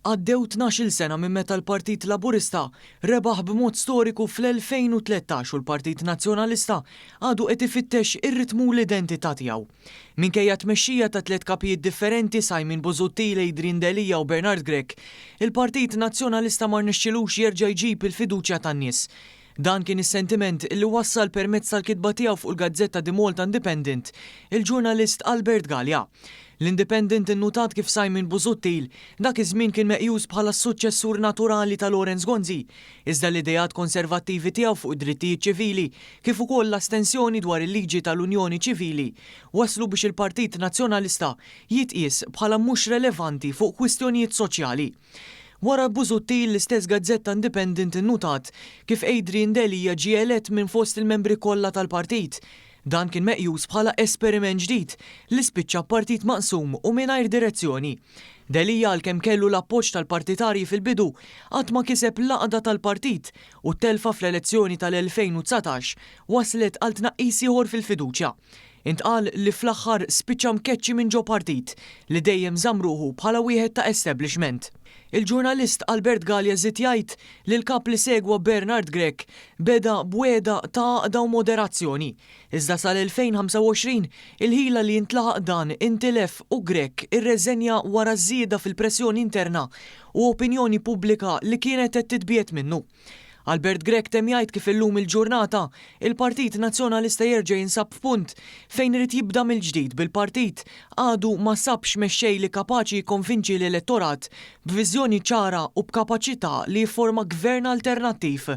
Għaddew 12 sena minn meta l-Partit Laburista rebaħ b'mod storiku fl-2013 u l-Partit Nazzjonalista għadu qed ifittex ir-ritmu l-identità tiegħu. Minkejja tmexxija ta' tliet kapijiet differenti Simon Busuttil, Adrian Delija u Bernard Grech, il-Partit Nazzjonalista ma rnexxilux jerġa' jġib il-fiduċja tan-nies. Dan kien is-sentiment li wassal permezz tal-kitba tiegħu fuq il-Gazzetta di Malta Independent il-ġurnalist Albert Galea. L-Independent innutat kif Simon Busuttil dak iż-żmien kien meqjus bħala s-suċċessur naturali ta' Lawrence Gonzi, iżda l-idejat konservattivi tiegħu fuq id-drittijiet ċivili kif ukoll l-astensjoni dwar il-liġi tal-Unjoni Ċivili waslu biex il-Partit Nazzjonalista jitqies bħala mhux relevanti fuq kwistjonijiet soċjali. Wara Busuttil l-istess Gazzetta Independent innutat kif Adrian Delija ġie elett minn fost il-membri kollha tal-partit. Dan kien meqjus bħala esperiment ġdid li spiċċa partit maqsum u mingħajr direzzjoni. Delija għalkemm kellu l-appoġġ tal-partitarji fil-bidu qatt ma kiseb l-għaqda tal-partit u t-telfa fl-elezzjoni tal-2019 waslet għal tnaqqis ieħor fil-fiduċja. Intqal li fl-aħħar spiċċa mkeċċi minn ġo partit li dejjem żamruħu bħala wieħed ta' establishment. Il-ġurnalist Albert Galea żied jgħid li l-kap li segwa Bernard Grech beda bweda ta' għaqda u moderazzjoni. Iżda sal-2025 il-ħila li jintlaħaq dan intilef u Grech irreżenja wara żieda fil-pressjoni interna u opinjoni pubblika li kienet qed titbiet minnu. Albert Grech tem jgħid kif illum il-ġurnata il-Partit Nazzjonalista jerġa' jinsab f'punt fejn irid jibda mill-ġdid bil-partit għadu ma sabx mexxej li kapaċi jikkonvinċi l-elettorat b'viżjoni ċara u b'kapaċità li jifforma gvern alternattiv.